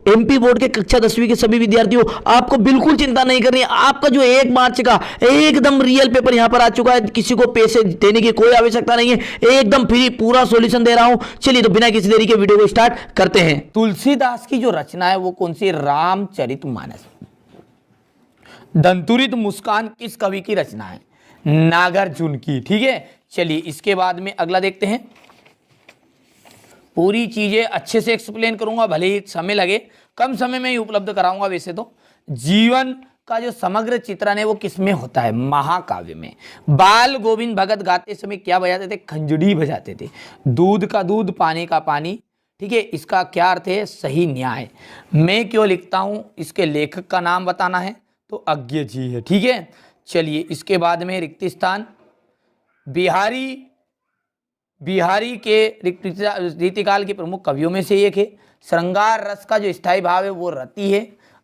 MP board के कक्षा 10वीं के सभी विद्यार्थियों, आपको बिल्कुल चिंता नहीं करनी है। आपका जो 1 मार्च का एकदम रियल पेपर यहां पर आ चुका है, किसी को पैसे देने की कोई आवश्यकता नहीं है, एकदम फ्री पूरा सॉल्यूशन दे रहा हूं। चलिए तो बिना किसी देरी के वीडियो को स्टार्ट करते हैं। तुलसीदास की जो रचना है वो कौन सी? रामचरितमानस। दंतुरित मुस्कान किस कवि की रचना है? नागार्जुन की। ठीक है, चलिए इसके बाद में अगला देखते हैं। पूरी चीजें अच्छे से एक्सप्लेन करूंगा, भले ही समय लगे, कम समय में ही उपलब्ध कराऊंगा। वैसे तो जीवन का जो समग्र चित्रण है वो किसमें होता है? महाकाव्य में। बाल गोविंद भगत गाते समय क्या बजाते थे? खंजड़ी बजाते थे। दूध का दूध, पानी का पानी। ठीक है, इसका क्या अर्थ है? सही न्याय। मैं क्यों लिखता हूं, इसके लेखक का नाम बताना है तो अज्ञ जी है। ठीक है, चलिए इसके बाद में रिक्त स्थान। बिहारी के रीतिकाल के प्रमुख कवियों में से एक है। श्रृंगार रस का जो स्थायी भाव है वो रति है।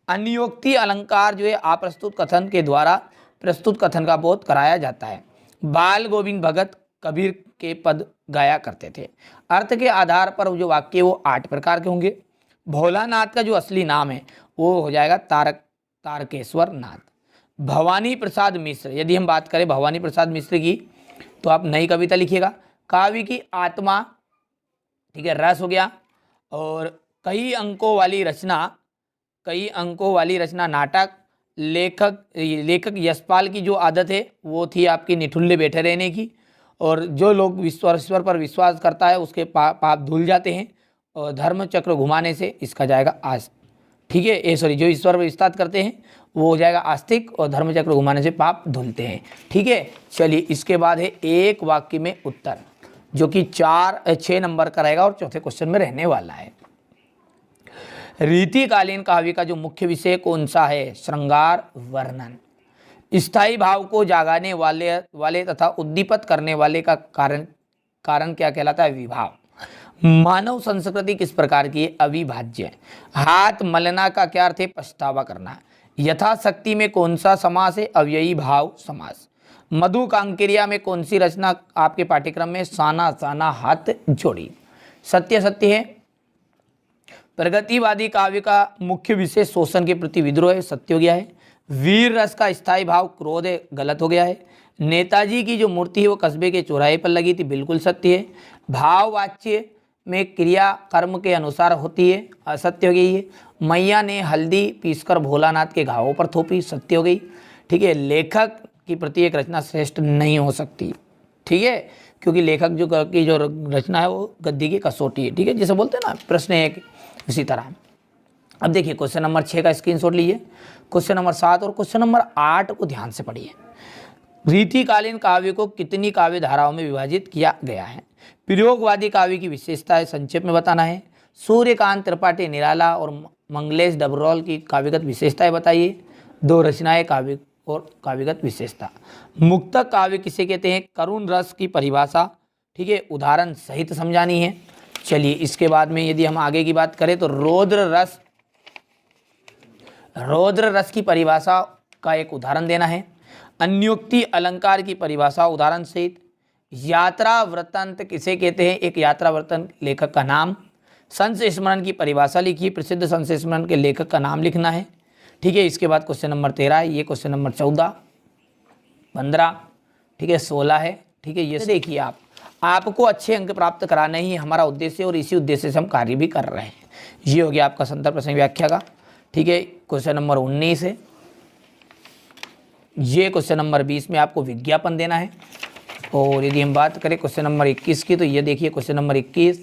अन्योक्ति अलंकार जो है अप्रस्तुत कथन के द्वारा प्रस्तुत कथन का बोध कराया जाता है। बाल गोविंद भगत कबीर के पद गाया करते थे। अर्थ के आधार पर जो वाक्य वो 8 प्रकार के होंगे। भोलानाथ का जो असली नाम है वो हो जाएगा तारकेश्वर नाथ। भवानी प्रसाद मिश्र, यदि हम बात करें भवानी प्रसाद मिश्र की तो आप नई कविता लिखिएगा। काव्य की आत्मा, ठीक है, रस हो गया। और कई अंकों वाली रचना नाटक। लेखक यशपाल की जो आदत है वो थी आपकी निठुल्ले बैठे रहने की। और जो लोग ईश्वर पर विश्वास करता है उसके पाप धुल जाते हैं। और धर्म चक्र घुमाने से इसका जाएगा आज। ठीक है, जो ईश्वर पर विश्वास करते हैं वो हो जाएगा आस्तिक, और धर्म चक्र घुमाने से पाप धुलते हैं। ठीक है, चलिए इसके बाद है एक वाक्य में उत्तर, जो कि 6 नंबर का रहेगा और चौथे क्वेश्चन में रहने वाला है। रीतिकालीन काव्य का जो मुख्य विषय कौन सा है? श्रृंगार वर्णन। स्थायी भाव को जागाने वाले तथा उद्दीपित करने वाले का कारण क्या कहलाता है? विभाव। मानव संस्कृति किस प्रकार की है? अविभाज्य। हाथ मलना का क्या अर्थ है? पछतावा करना। यथाशक्ति में कौन सा समास है? अव्ययी भाव समास। मधु कांकेरिया में कौन सी रचना आपके पाठ्यक्रम में? साना साना हाथ जोड़ी। सत्य सत्य है। प्रगतिवादी काव्य का मुख्य विषय शोषण के प्रति विद्रोह है, सत्य हो गया है। वीर रस का स्थायी भाव क्रोध है, गलत हो गया है। नेताजी की जो मूर्ति है वो कस्बे के चौराहे पर लगी थी, बिल्कुल सत्य है। भाववाच्य में क्रिया कर्म के अनुसार होती है, असत्य हो गई है। मैया ने हल्दी पीसकर भोलानाथ के घावों पर थोपी, सत्य हो गई। ठीक है, लेखक की प्रत्येक रचना श्रेष्ठ नहीं हो सकती। ठीक है, क्योंकि लेखक जो रचना है वो गद्दी की कसौटी है। ठीक है, जैसे बोलते हैं ना प्रश्न है, इसी तरह। अब देखिए क्वेश्चन नंबर 6 का स्क्रीनशॉट लीजिए। क्वेश्चन नंबर 7 और क्वेश्चन नंबर 8 को ध्यान से पढ़िए। रीतिकालीन काव्य को कितनी काव्य धाराओं में विभाजित किया गया है? प्रयोगवादी काव्य की विशेषताएं संक्षेप में बताना है। सूर्यकांत त्रिपाठी निराला और मंगलेश डबरोल की काव्यगत विशेषताएं बताइए। 2 रचनाएं काव्य और काव्यगत विशेषता। मुक्तक काव्य किसे कहते हैं? करुण रस की परिभाषा, ठीक है, उदाहरण सहित समझानी है। चलिए इसके बाद में यदि हम आगे की बात करें तो रौद्र रस की परिभाषा का एक उदाहरण देना है। अन्योक्ति अलंकार की परिभाषा उदाहरण सहित। यात्रा वृत्तांत किसे कहते हैं? एक यात्रा वृत्तांत लेखक का नाम। संस्मरण की परिभाषा लिखिए, प्रसिद्ध संस्मरण के लेखक का नाम लिखना है। ठीक है, इसके बाद क्वेश्चन नंबर 13 है, ये क्वेश्चन नंबर 14, 15, ठीक है, 16 है। ठीक है, ये देखिए आपको अच्छे अंक प्राप्त कराना ही हमारा उद्देश्य, और इसी उद्देश्य से हम कार्य भी कर रहे हैं। ये हो गया आपका संदर्भ प्रसंग व्याख्या का। ठीक है, क्वेश्चन नंबर 19 है। ये क्वेश्चन नंबर 20 में आपको विज्ञापन देना है। और यदि हम बात करें क्वेश्चन नंबर 21 की तो ये देखिए क्वेश्चन नंबर 21,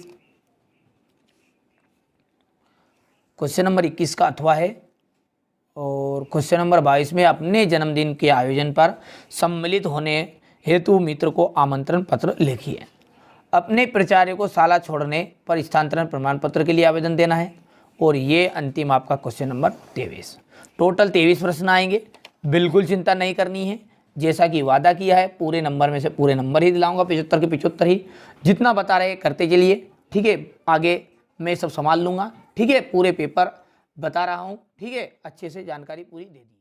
क्वेश्चन नंबर 21 का अथवा है। और क्वेश्चन नंबर 22 में अपने जन्मदिन के आयोजन पर सम्मिलित होने हेतु मित्र को आमंत्रण पत्र लिखिए। अपने प्राचार्य को शाला छोड़ने पर स्थानांतरण प्रमाण पत्र के लिए आवेदन देना है। और ये अंतिम आपका क्वेश्चन नंबर 23। टोटल 23 प्रश्न आएंगे, बिल्कुल चिंता नहीं करनी है। जैसा कि वादा किया है पूरे नंबर में से पूरे नंबर ही दिलाऊंगा, 75 के 75 ही। जितना बता रहे करते चलिए, ठीक है, आगे मैं सब संभाल लूँगा। ठीक है, पूरे पेपर बता रहा हूँ, ठीक है, अच्छे से जानकारी पूरी दे दी।